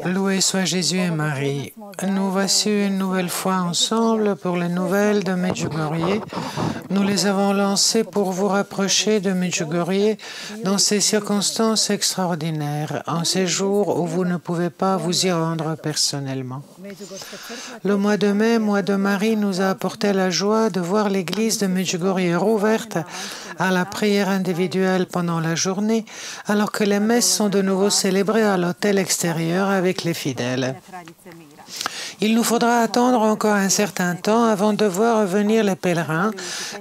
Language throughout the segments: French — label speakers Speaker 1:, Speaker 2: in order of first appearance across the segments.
Speaker 1: Loué soit Jésus et Marie. Nous voici une nouvelle fois ensemble pour les nouvelles de Medjugorje. Nous les avons lancées pour vous rapprocher de Medjugorje dans ces circonstances extraordinaires, en ces jours où vous ne pouvez pas vous y rendre personnellement. Le mois de mai, mois de Marie, nous a apporté la joie de voir l'église de Medjugorje rouverte à la prière individuelle pendant la journée, alors que les messes sont de nouveau célébrées à l'autel extérieur avec les fidèles. Il nous faudra attendre encore un certain temps avant de voir revenir les pèlerins,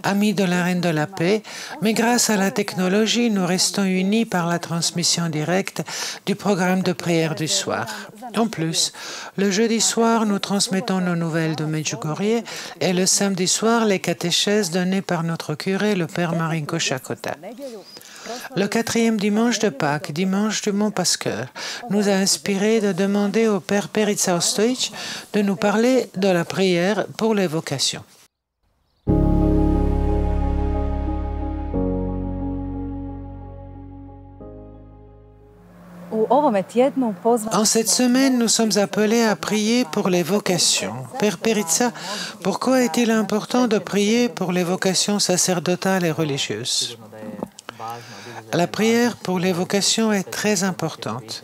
Speaker 1: amis de la Reine de la Paix, mais grâce à la technologie, nous restons unis par la transmission directe du programme de prière du soir. En plus, le jeudi soir, nous transmettons nos nouvelles de Medjugorje et le samedi soir, les catéchèses données par notre curé, le Père Marinko Chakota. Le 4e dimanche de Pâques, dimanche du Mont Pasqueur, nous a inspiré de demander au Père Perica Ostojić de nous parler de la prière pour les vocations. En cette semaine, nous sommes appelés à prier pour les vocations. Père Perica, pourquoi est-il important de prier pour les vocations sacerdotales et religieuses ? La prière pour les vocations est très importante,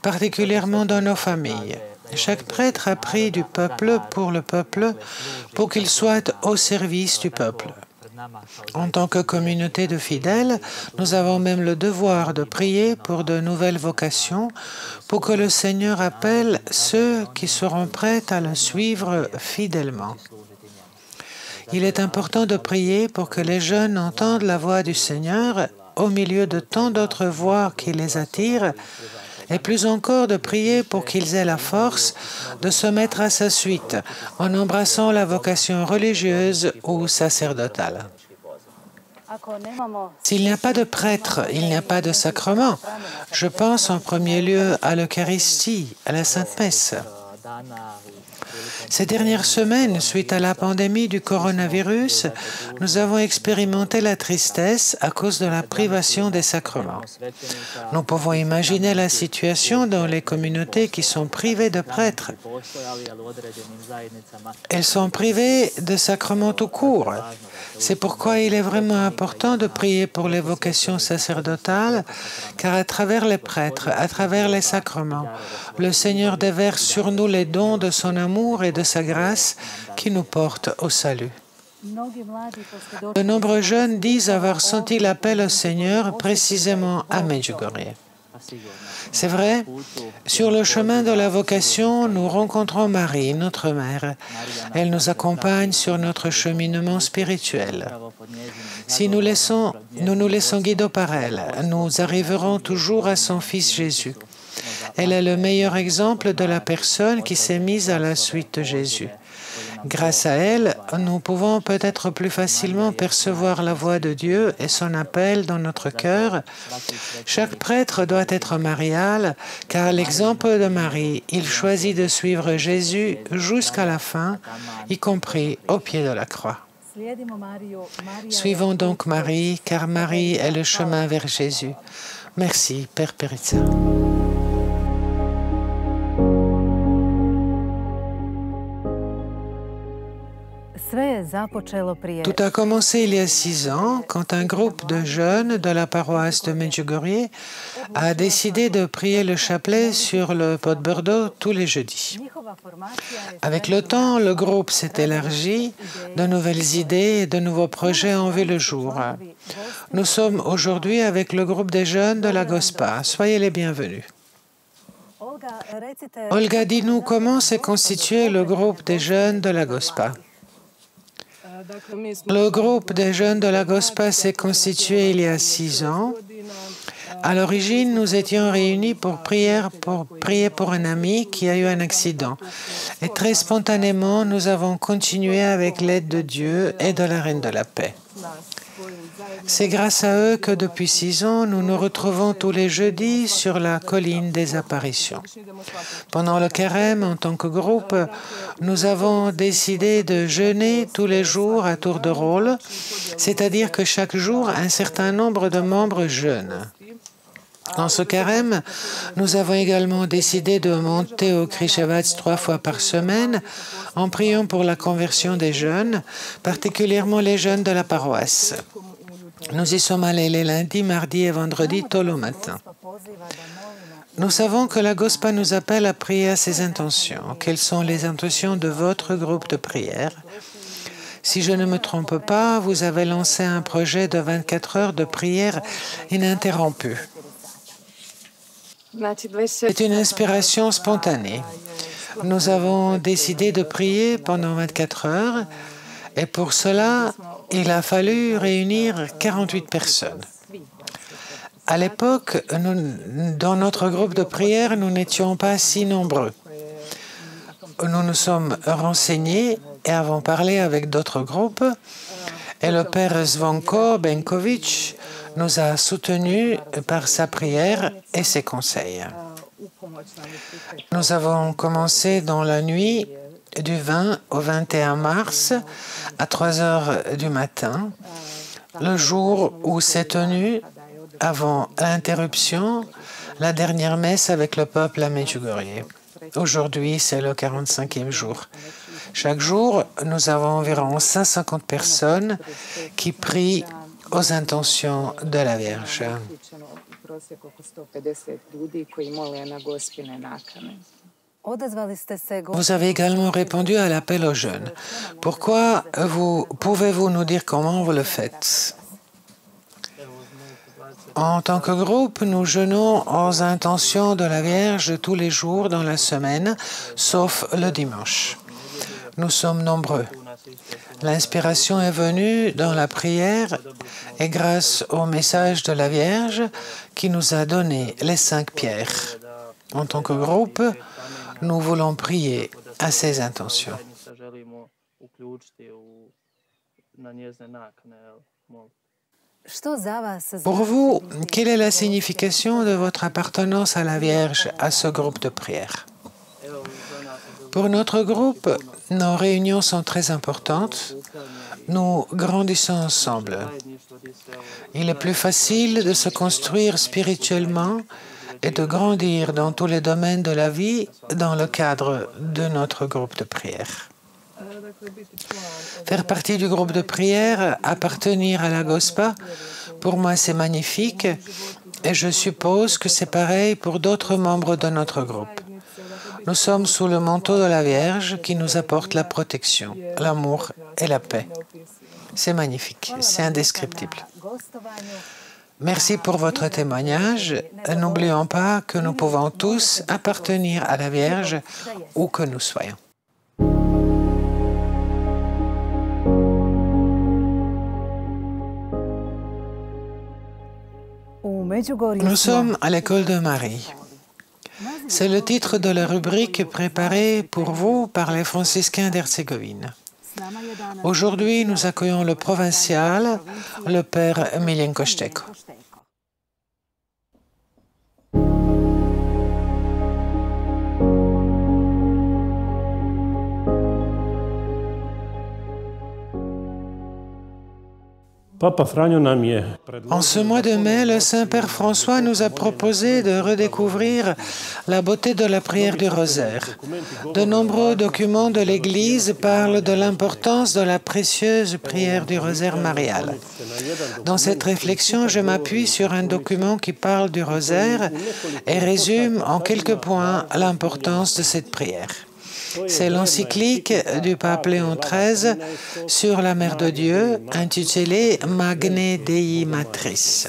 Speaker 1: particulièrement dans nos familles. Chaque prêtre a prié du peuple pour qu'il soit au service du peuple. En tant que communauté de fidèles, nous avons même le devoir de prier pour de nouvelles vocations, pour que le Seigneur appelle ceux qui seront prêts à le suivre fidèlement. Il est important de prier pour que les jeunes entendent la voix du Seigneur au milieu de tant d'autres voix qui les attirent, et plus encore de prier pour qu'ils aient la force de se mettre à sa suite en embrassant la vocation religieuse ou sacerdotale. S'il n'y a pas de prêtre, il n'y a pas de sacrement. Je pense en premier lieu à l'Eucharistie, à la Sainte Messe. Ces dernières semaines, suite à la pandémie du coronavirus, nous avons expérimenté la tristesse à cause de la privation des sacrements. Nous pouvons imaginer la situation dans les communautés qui sont privées de prêtres. Elles sont privées de sacrements tout court. C'est pourquoi il est vraiment important de prier pour les vocations sacerdotales, car à travers les prêtres, à travers les sacrements, le Seigneur déverse sur nous les dons de son amour et de sa grâce qui nous portent au salut. De nombreux jeunes disent avoir senti l'appel au Seigneur précisément à Medjugorje. C'est vrai, sur le chemin de la vocation, nous rencontrons Marie, notre mère. Elle nous accompagne sur notre cheminement spirituel. Si nous nous laissons guider par elle, nous arriverons toujours à son Fils Jésus. Elle est le meilleur exemple de la personne qui s'est mise à la suite de Jésus. Grâce à elle, nous pouvons peut-être plus facilement percevoir la voix de Dieu et son appel dans notre cœur. Chaque prêtre doit être marial, car à l'exemple de Marie, il choisit de suivre Jésus jusqu'à la fin, y compris au pied de la croix. Suivons donc Marie, car Marie est le chemin vers Jésus. Merci, Père Perica. Tout a commencé il y a 6 ans, quand un groupe de jeunes de la paroisse de Medjugorje a décidé de prier le chapelet sur le Podbrdo tous les jeudis. Avec le temps, le groupe s'est élargi, de nouvelles idées et de nouveaux projets ont vu le jour. Nous sommes aujourd'hui avec le groupe des jeunes de la Gospa. Soyez les bienvenus. Olga, dis-nous comment s'est constitué le groupe des jeunes de la Gospa. Le groupe des jeunes de la Gospa s'est constitué il y a 6 ans. À l'origine, nous étions réunis pour prier pour un ami qui a eu un accident. Et très spontanément, nous avons continué avec l'aide de Dieu et de la Reine de la Paix. C'est grâce à eux que depuis 6 ans, nous nous retrouvons tous les jeudis sur la colline des apparitions. Pendant le carême, en tant que groupe, nous avons décidé de jeûner tous les jours à tour de rôle, c'est-à-dire que chaque jour, un certain nombre de membres jeûnent. Dans ce carême, nous avons également décidé de monter au Krishavats 3 fois par semaine en priant pour la conversion des jeunes, particulièrement les jeunes de la paroisse. Nous y sommes allés les lundis, mardis et vendredis tôt le matin. Nous savons que la Gospa nous appelle à prier à ses intentions. Quelles sont les intentions de votre groupe de prière? Si je ne me trompe pas, vous avez lancé un projet de 24 heures de prière ininterrompue. C'est une inspiration spontanée. Nous avons décidé de prier pendant 24 heures et pour cela, il a fallu réunir 48 personnes. À l'époque, dans notre groupe de prière, nous n'étions pas si nombreux. Nous nous sommes renseignés et avons parlé avec d'autres groupes et le père Zvonko Benkovic nous a soutenus par sa prière et ses conseils. Nous avons commencé dans la nuit du 20 au 21 mars à 3 heures du matin, le jour où s'est tenue, avant l'interruption, la dernière messe avec le peuple à Medjugorje. Aujourd'hui, c'est le 45e jour. Chaque jour, nous avons environ 150 personnes qui prient aux intentions de la Vierge. Vous avez également répondu à l'appel aux jeunes. Pourquoi pouvez-vous nous dire comment vous le faites? En tant que groupe, nous jeûnons aux intentions de la Vierge tous les jours dans la semaine, sauf le dimanche. Nous sommes nombreux. L'inspiration est venue dans la prière et grâce au message de la Vierge qui nous a donné les 5 pierres. En tant que groupe, nous voulons prier à ces intentions. Pour vous, quelle est la signification de votre appartenance à la Vierge, à ce groupe de prière? Pour notre groupe, nos réunions sont très importantes. Nous grandissons ensemble. Il est plus facile de se construire spirituellement et de grandir dans tous les domaines de la vie dans le cadre de notre groupe de prière. Faire partie du groupe de prière, appartenir à la Gospa, pour moi c'est magnifique et je suppose que c'est pareil pour d'autres membres de notre groupe. Nous sommes sous le manteau de la Vierge qui nous apporte la protection, l'amour et la paix. C'est magnifique, c'est indescriptible. Merci pour votre témoignage. N'oublions pas que nous pouvons tous appartenir à la Vierge où que nous soyons. Nous sommes à l'école de Marie. C'est le titre de la rubrique préparée pour vous par les franciscains d'Herzégovine. Aujourd'hui, nous accueillons le provincial, le père Miljenko Šteko. En ce mois de mai, le Saint-Père François nous a proposé de redécouvrir la beauté de la prière du rosaire. De nombreux documents de l'Église parlent de l'importance de la précieuse prière du rosaire marial. Dans cette réflexion, je m'appuie sur un document qui parle du rosaire et résume en quelques points l'importance de cette prière. C'est l'encyclique du pape Léon XIII sur la Mère de Dieu, intitulée Magnae Dei Matris.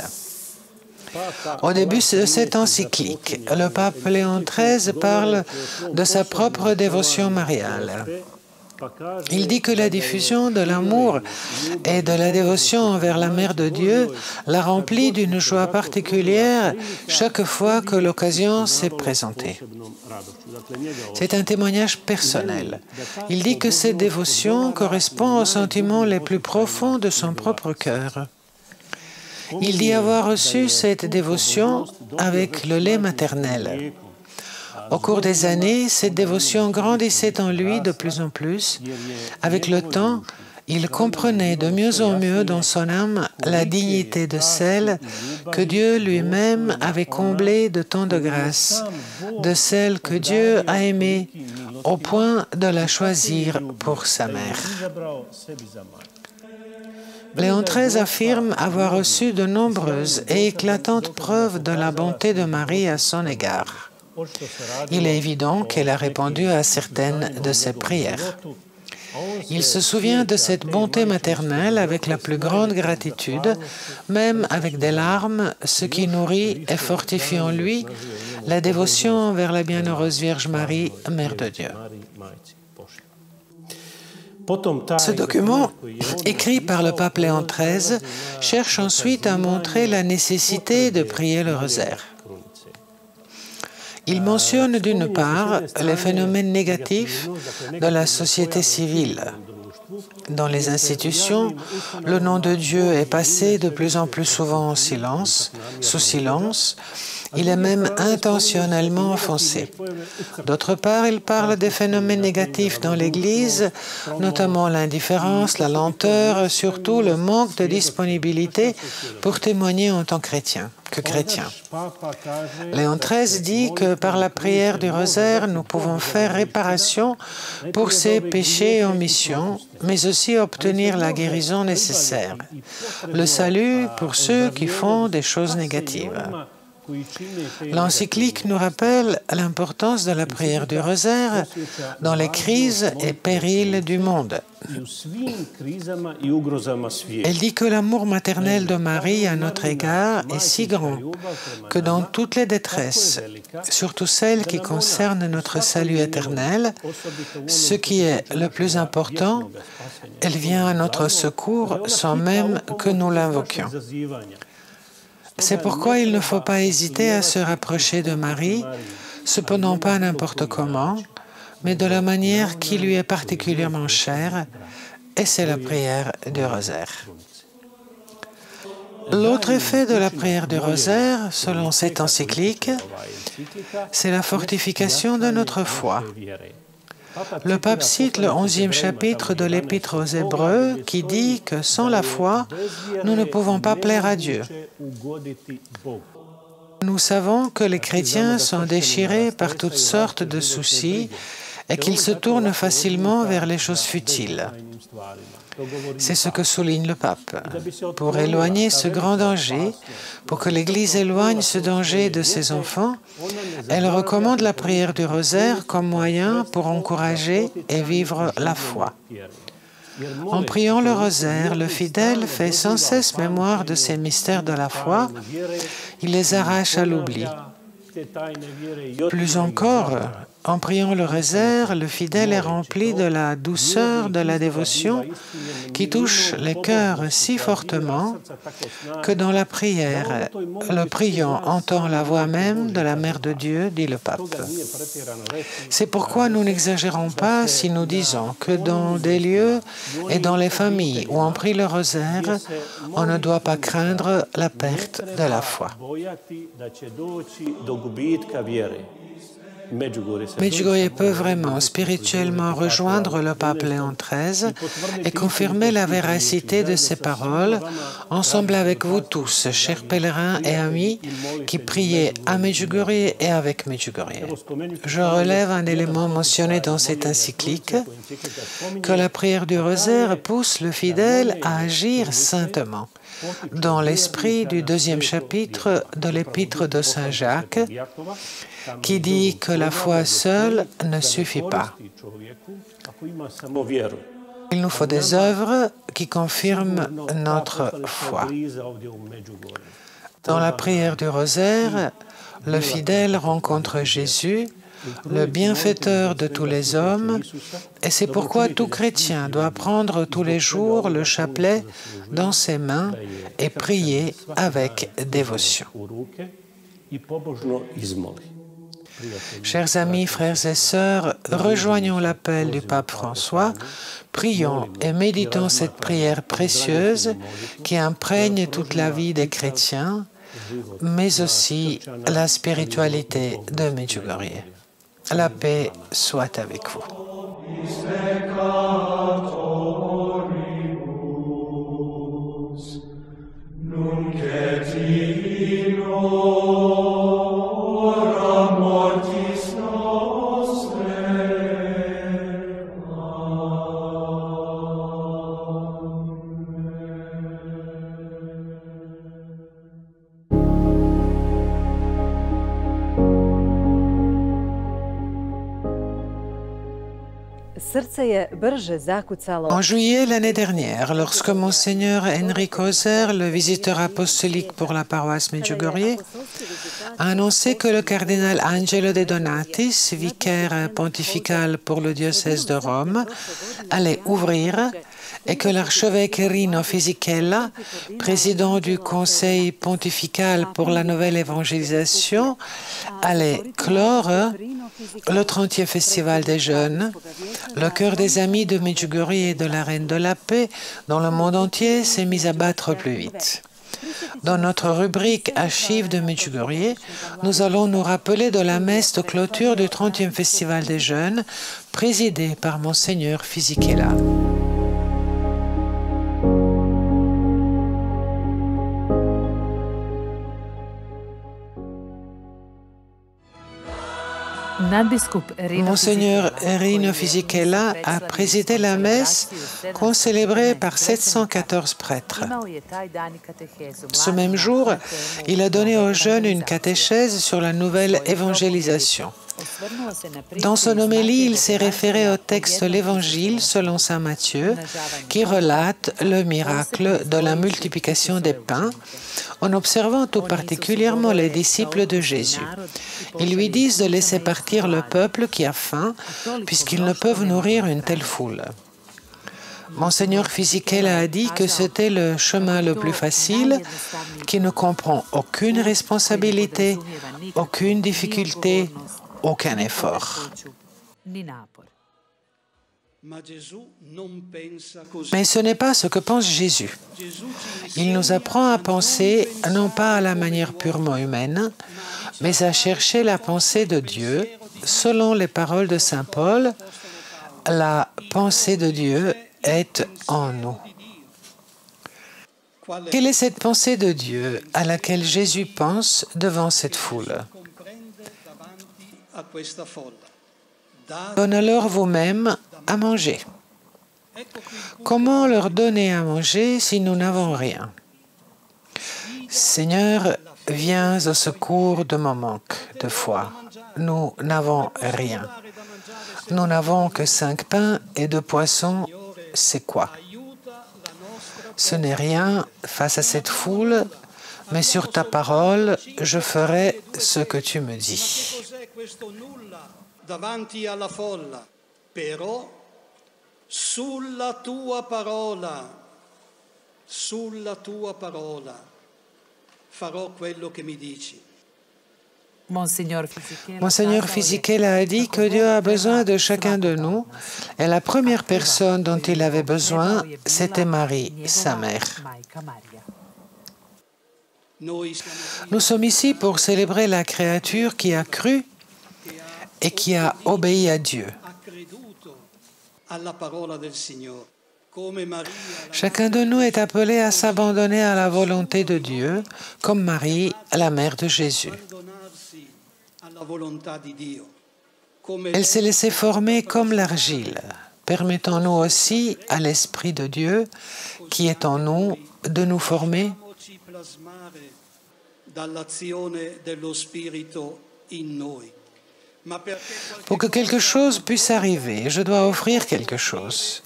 Speaker 1: Au début de cette encyclique, le pape Léon XIII parle de sa propre dévotion mariale. Il dit que la diffusion de l'amour et de la dévotion envers la Mère de Dieu l'a rempli d'une joie particulière chaque fois que l'occasion s'est présentée. C'est un témoignage personnel. Il dit que cette dévotion correspond aux sentiments les plus profonds de son propre cœur. Il dit avoir reçu cette dévotion avec le lait maternel. Au cours des années, cette dévotion grandissait en lui de plus en plus. Avec le temps, Il comprenait de mieux en mieux dans son âme la dignité de celle que Dieu lui-même avait comblée de tant de grâce, de celle que Dieu a aimée au point de la choisir pour sa mère. Léon XIII affirme avoir reçu de nombreuses et éclatantes preuves de la bonté de Marie à son égard. Il est évident qu'elle a répondu à certaines de ses prières. Il se souvient de cette bonté maternelle avec la plus grande gratitude, même avec des larmes, ce qui nourrit et fortifie en lui la dévotion envers la bienheureuse Vierge Marie, Mère de Dieu. Ce document, écrit par le pape Léon XIII, cherche ensuite à montrer la nécessité de prier le rosaire. Il mentionne d'une part les phénomènes négatifs de la société civile. Dans les institutions, le nom de Dieu est passé de plus en plus souvent sous silence. Il est même intentionnellement offensé. D'autre part, il parle des phénomènes négatifs dans l'Église, notamment l'indifférence, la lenteur, surtout le manque de disponibilité pour témoigner en tant que chrétien. Léon XIII dit que par la prière du rosaire, nous pouvons faire réparation pour ces péchés et omissions, mais aussi obtenir la guérison nécessaire, le salut pour ceux qui font des choses négatives. L'encyclique nous rappelle l'importance de la prière du rosaire dans les crises et périls du monde. Elle dit que l'amour maternel de Marie à notre égard est si grand que dans toutes les détresses, surtout celles qui concernent notre salut éternel, ce qui est le plus important, elle vient à notre secours sans même que nous l'invoquions. C'est pourquoi il ne faut pas hésiter à se rapprocher de Marie, cependant pas n'importe comment, mais de la manière qui lui est particulièrement chère, et c'est la prière du rosaire. L'autre effet de la prière du rosaire, selon cette encyclique, c'est la fortification de notre foi. Le pape cite le 11e chapitre de l'Épître aux Hébreux qui dit que sans la foi, nous ne pouvons pas plaire à Dieu. Nous savons que les chrétiens sont déchirés par toutes sortes de soucis et qu'ils se tournent facilement vers les choses futiles. C'est ce que souligne le pape. Pour éloigner ce grand danger, pour que l'Église éloigne ce danger de ses enfants, elle recommande la prière du rosaire comme moyen pour encourager et vivre la foi. En priant le rosaire, le fidèle fait sans cesse mémoire de ces mystères de la foi, il les arrache à l'oubli. Plus encore, en priant le rosaire, le fidèle est rempli de la douceur de la dévotion qui touche les cœurs si fortement que dans la prière, le priant entend la voix même de la Mère de Dieu, dit le pape. C'est pourquoi nous n'exagérons pas si nous disons que dans des lieux et dans les familles où on prie le rosaire, on ne doit pas craindre la perte de la foi. Medjugorje peut vraiment spirituellement rejoindre le pape Léon XIII et confirmer la véracité de ses paroles, ensemble avec vous tous, chers pèlerins et amis, qui priez à Medjugorje et avec Medjugorje. Je relève un élément mentionné dans cette encyclique, que la prière du rosaire pousse le fidèle à agir saintement, dans l'esprit du 2e chapitre de l'Épître de Saint Jacques, qui dit que la foi seule ne suffit pas. Il nous faut des œuvres qui confirment notre foi. Dans la prière du rosaire, le fidèle rencontre Jésus, le bienfaiteur de tous les hommes, et c'est pourquoi tout chrétien doit prendre tous les jours le chapelet dans ses mains et prier avec dévotion. Chers amis, frères et sœurs, rejoignons l'appel du pape François, prions et méditons cette prière précieuse qui imprègne toute la vie des chrétiens, mais aussi la spiritualité de Medjugorje. La paix soit avec vous. En juillet l'année dernière, lorsque Monseigneur Enrico Oser, le visiteur apostolique pour la paroisse Medjugorje, a annoncé que le cardinal Angelo De Donatis, vicaire pontifical pour le diocèse de Rome, allait ouvrir et que l'archevêque Rino Fisichella, président du conseil pontifical pour la nouvelle évangélisation, allait clore le 30e festival des jeunes, le cœur des amis de Medjugorje et de la Reine de la Paix dans le monde entier s'est mis à battre plus vite. Dans notre rubrique Archives de Medjugorje, nous allons nous rappeler de la messe de clôture du 30e festival des jeunes, présidée par Monseigneur Fisichella. Monseigneur Rino Fisichella a présidé la messe concélébrée par 714 prêtres. Ce même jour, il a donné aux jeunes une catéchèse sur la nouvelle évangélisation. Dans son homélie, il s'est référé au texte de l'Évangile selon saint Matthieu, qui relate le miracle de la multiplication des pains, en observant tout particulièrement les disciples de Jésus. Ils lui disent de laisser partir le peuple qui a faim, puisqu'ils ne peuvent nourrir une telle foule. Monseigneur Fisichella a dit que c'était le chemin le plus facile, qui ne comprend aucune responsabilité, aucune difficulté, aucun effort. Mais ce n'est pas ce que pense Jésus. Il nous apprend à penser non pas à la manière purement humaine, mais à chercher la pensée de Dieu. Selon les paroles de saint Paul, la pensée de Dieu est en nous. Quelle est cette pensée de Dieu à laquelle Jésus pense devant cette foule? Donne alors vous-même à manger. Comment leur donner à manger si nous n'avons rien? Seigneur, viens au secours de mon manque de foi. Nous n'avons rien. Nous n'avons que 5 pains et 2 poissons. C'est quoi? Ce n'est rien face à cette foule, mais sur ta parole, je ferai ce que tu me dis.
Speaker 2: Davanti alla folla, però sulla tua parola farò quello che mi dici.
Speaker 1: Monseigneur Fisichella a dit que Dieu a besoin de chacun de nous et la première personne dont il avait besoin, c'était Marie, sa mère. Nous sommes ici pour célébrer la créature qui a cru et qui a obéi à Dieu. Chacun de nous est appelé à s'abandonner à la volonté de Dieu, comme Marie, la mère de Jésus. Elle s'est laissée former comme l'argile. Permettons-nous aussi à l'Esprit de Dieu, qui est en nous, de nous former. Pour que quelque chose puisse arriver, je dois offrir quelque chose.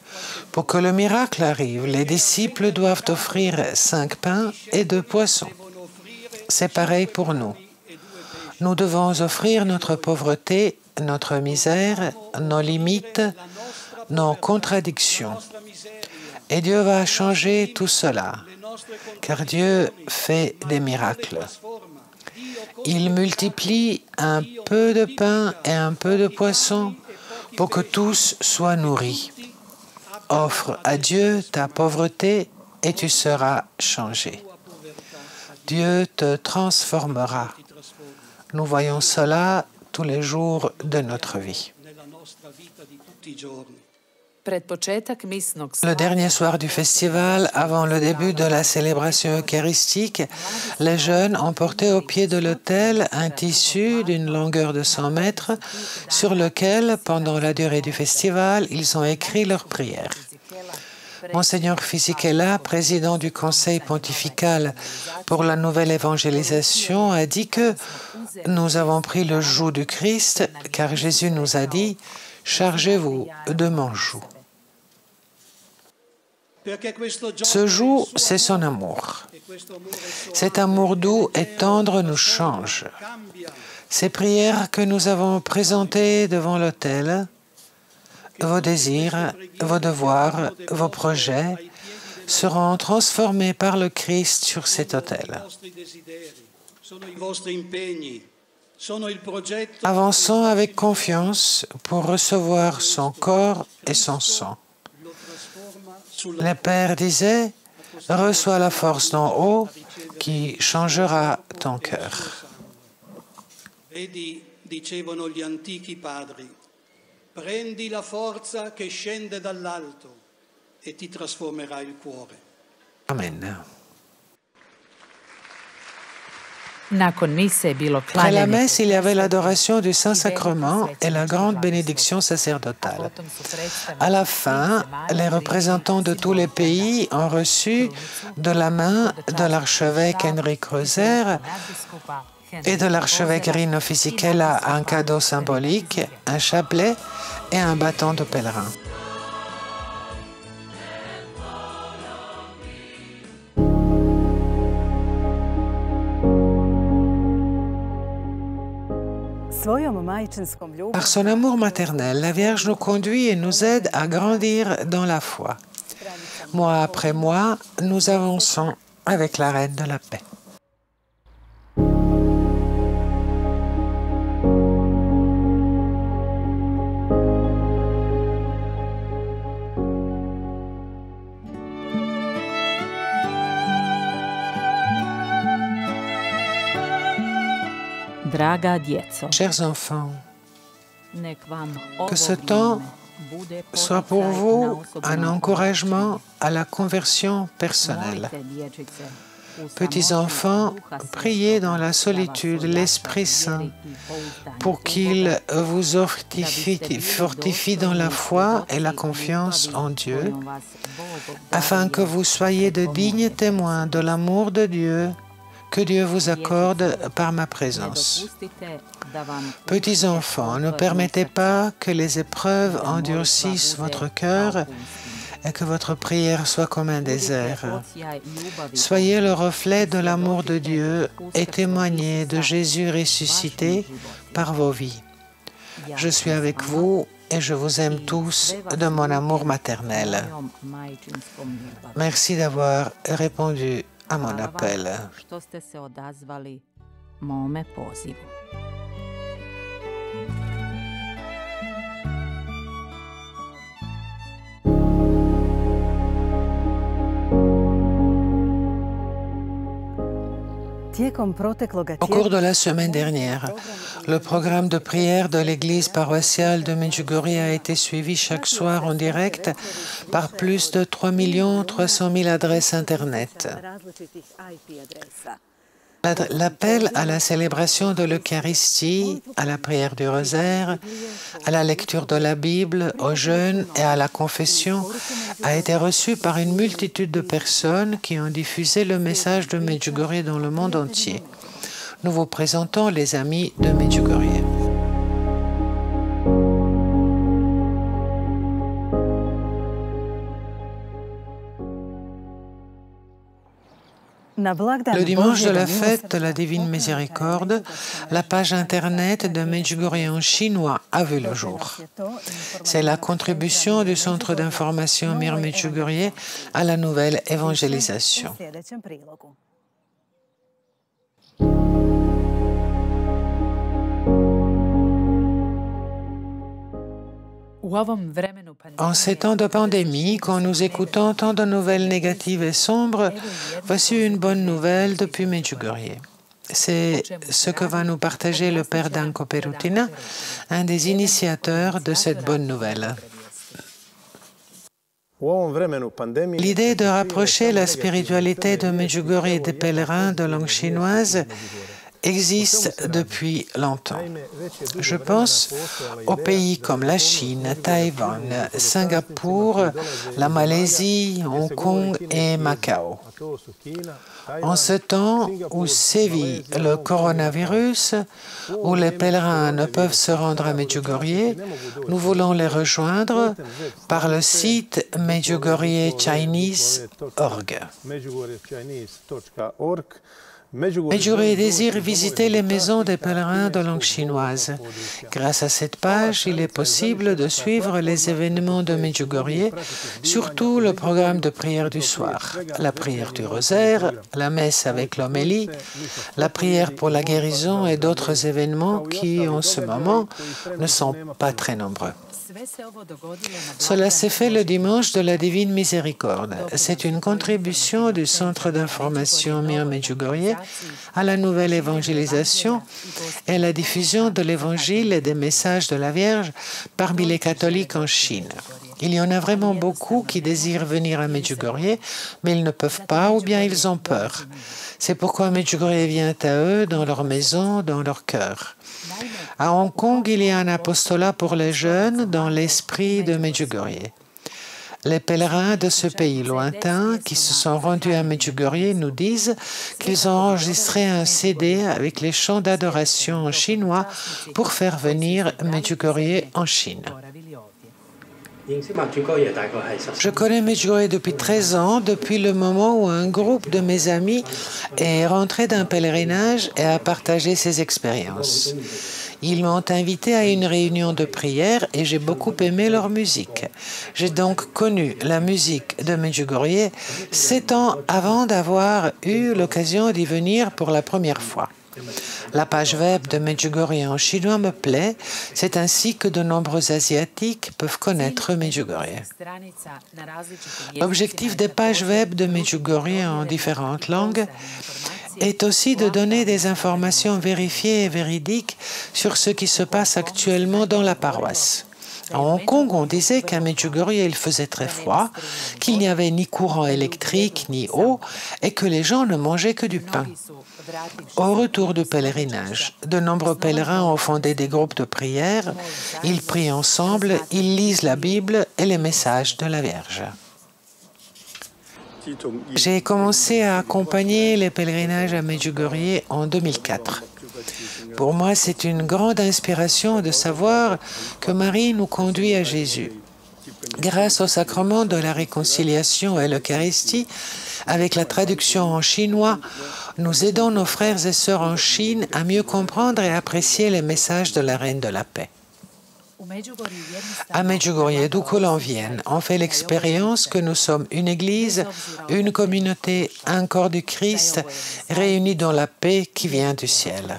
Speaker 1: Pour que le miracle arrive, les disciples doivent offrir 5 pains et 2 poissons. C'est pareil pour nous. Nous devons offrir notre pauvreté, notre misère, nos limites, nos contradictions. Et Dieu va changer tout cela, car Dieu fait des miracles. Il multiplie un peu de pain et un peu de poisson pour que tous soient nourris. Offre à Dieu ta pauvreté et tu seras changé. Dieu te transformera. Nous voyons cela tous les jours de notre vie. Le dernier soir du festival, avant le début de la célébration eucharistique, les jeunes ont porté au pied de l'autel un tissu d'une longueur de 100 mètres sur lequel, pendant la durée du festival, ils ont écrit leurs prières. Monseigneur Fisichella, président du Conseil pontifical pour la nouvelle évangélisation, a dit que nous avons pris le joug du Christ, car Jésus nous a dit « chargez-vous de mon joug. Ce joug, c'est son amour. Cet amour doux et tendre nous change. Ces prières que nous avons présentées devant l'autel, vos désirs, vos devoirs, vos projets, seront transformés par le Christ sur cet autel. Avançons avec confiance pour recevoir son corps et son sang. Le Père disait, « Reçois la force d'en haut qui changera ton cœur. »
Speaker 2: Vedi, dicevano gli antichi padri, prendi la forza che scende dall'alto e ti trasformerà il cuore.
Speaker 1: Amen.
Speaker 3: Après
Speaker 1: la messe, il y avait l'adoration du Saint-Sacrement et la grande bénédiction sacerdotale. À la fin, les représentants de tous les pays ont reçu de la main de l'archevêque Henrik Röser et de l'archevêque Rino Fisichella un cadeau symbolique, un chapelet et un bâton de pèlerin. Par son amour maternel, la Vierge nous conduit et nous aide à grandir dans la foi. Mois après mois, nous avançons avec la Reine de la Paix. Chers enfants, que ce temps soit pour vous un encouragement à la conversion personnelle. Petits enfants, priez dans la solitude l'Esprit Saint pour qu'il vous fortifie dans la foi et la confiance en Dieu, afin que vous soyez de dignes témoins de l'amour de Dieu que Dieu vous accorde par ma présence. Petits enfants, ne permettez pas que les épreuves endurcissent votre cœur et que votre prière soit comme un désert. Soyez le reflet de l'amour de Dieu et témoignez de Jésus ressuscité par vos vies. Je suis avec vous et je vous aime tous de mon amour maternel. Merci d'avoir répondu à mon appel. Au cours de la semaine dernière, le programme de prière de l'église paroissiale de Medjugorje a été suivi chaque soir en direct par plus de 3 300 000 adresses Internet. L'appel à la célébration de l'Eucharistie, à la prière du rosaire, à la lecture de la Bible, au jeûne et à la confession a été reçu par une multitude de personnes qui ont diffusé le message de Medjugorje dans le monde entier. Nous vous présentons les amis de Medjugorje. Le dimanche de la fête de la Divine Miséricorde, la page Internet de Medjugorje en chinois a vu le jour. C'est la contribution du Centre d'information Mir Medjugorje à la nouvelle évangélisation. En ces temps de pandémie, quand nous écoutons tant de nouvelles négatives et sombres, voici une bonne nouvelle depuis Medjugorje. C'est ce que va nous partager le Père Danko Perutina, un des initiateurs de cette bonne nouvelle. L'idée de rapprocher la spiritualité de Medjugorje et des pèlerins de langue chinoise existe depuis longtemps. Je pense aux pays comme la Chine, Taïwan, Singapour, la Malaisie, Hong Kong et Macao. En ce temps où sévit le coronavirus, où les pèlerins ne peuvent se rendre à Medjugorje, nous voulons les rejoindre par le site medjugorjechinese.org. Medjugorje désire visiter les maisons des pèlerins de langue chinoise. Grâce à cette page, il est possible de suivre les événements de Medjugorje, surtout le programme de prière du soir, la prière du rosaire, la messe avec l'homélie, la prière pour la guérison et d'autres événements qui, en ce moment, ne sont pas très nombreux. Cela s'est fait le dimanche de la Divine Miséricorde. C'est une contribution du Centre d'information Mir Medjugorje à la nouvelle évangélisation et à la diffusion de l'Évangile et des messages de la Vierge parmi les catholiques en Chine. Il y en a vraiment beaucoup qui désirent venir à Medjugorje, mais ils ne peuvent pas ou bien ils ont peur. C'est pourquoi Medjugorje vient à eux dans leur maison, dans leur cœur. À Hong Kong, il y a un apostolat pour les jeunes dans l'esprit de Medjugorje. Les pèlerins de ce pays lointain qui se sont rendus à Medjugorje nous disent qu'ils ont enregistré un CD avec les chants d'adoration en chinois pour faire venir Medjugorje en Chine. Je connais Medjugorje depuis 13 ans, depuis le moment où un groupe de mes amis est rentré d'un pèlerinage et a partagé ses expériences. Ils m'ont invité à une réunion de prière et j'ai beaucoup aimé leur musique. J'ai donc connu la musique de Medjugorje 7 ans avant d'avoir eu l'occasion d'y venir pour la première fois. La page web de Medjugorje en chinois me plaît. C'est ainsi que de nombreux Asiatiques peuvent connaître Medjugorje. L'objectif des pages web de Medjugorje en différentes langues est aussi de donner des informations vérifiées et véridiques sur ce qui se passe actuellement dans la paroisse. À Hong Kong, on disait qu'à Medjugorje, il faisait très froid, qu'il n'y avait ni courant électrique ni eau et que les gens ne mangeaient que du pain. Au retour du pèlerinage, de nombreux pèlerins ont fondé des groupes de prière, ils prient ensemble, ils lisent la Bible et les messages de la Vierge. J'ai commencé à accompagner les pèlerinages à Medjugorje en 2004. Pour moi, c'est une grande inspiration de savoir que Marie nous conduit à Jésus. Grâce au sacrement de la réconciliation et l'Eucharistie, avec la traduction en chinois, nous aidons nos frères et sœurs en Chine à mieux comprendre et apprécier les messages de la Reine de la Paix. À Medjugorje, d'où que l'on vienne, on fait l'expérience que nous sommes une Église, une communauté, un corps du Christ, réunis dans la paix qui vient du ciel.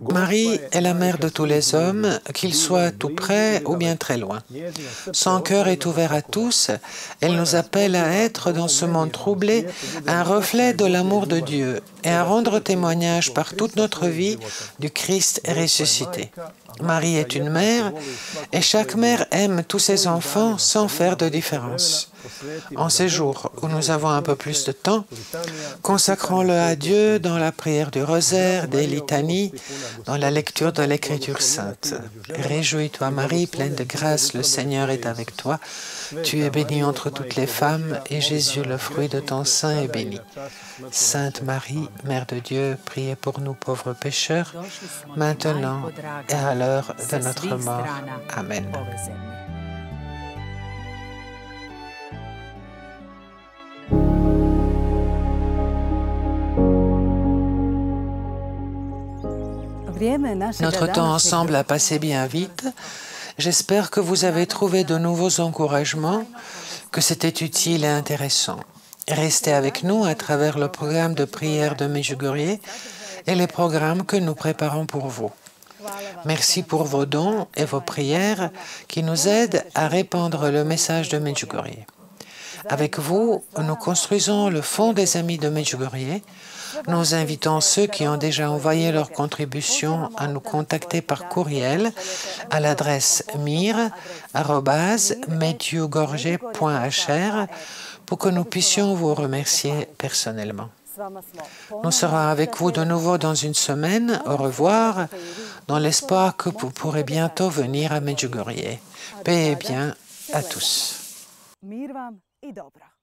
Speaker 1: Marie est la mère de tous les hommes, qu'ils soient tout près ou bien très loin. Son cœur est ouvert à tous. Elle nous appelle à être, dans ce monde troublé, un reflet de l'amour de Dieu et à rendre témoignage par toute notre vie du Christ ressuscité. Marie est une mère et chaque mère aime tous ses enfants sans faire de différence. En ces jours où nous avons un peu plus de temps, consacrons-le à Dieu dans la prière du rosaire, des litanies, dans la lecture de l'Écriture sainte. Réjouis-toi Marie, pleine de grâce, le Seigneur est avec toi. Tu es bénie entre toutes les femmes et Jésus, le fruit de ton sein, est béni. Sainte Marie, Mère de Dieu, priez pour nous pauvres pécheurs, maintenant et à l'heure de notre mort. Amen. Notre temps ensemble a passé bien vite. J'espère que vous avez trouvé de nouveaux encouragements, que c'était utile et intéressant. Restez avec nous à travers le programme de prière de Medjugorje et les programmes que nous préparons pour vous. Merci pour vos dons et vos prières qui nous aident à répandre le message de Medjugorje. Avec vous, nous construisons le Fonds des Amis de Medjugorje, Nous invitons ceux qui ont déjà envoyé leur contribution à nous contacter par courriel à l'adresse mir@medjugorje.hr pour que nous puissions vous remercier personnellement. Nous serons avec vous de nouveau dans une semaine. Au revoir, dans l'espoir que vous pourrez bientôt venir à Medjugorje. Paix et bien à tous.
Speaker 3: Mir vam I dobro.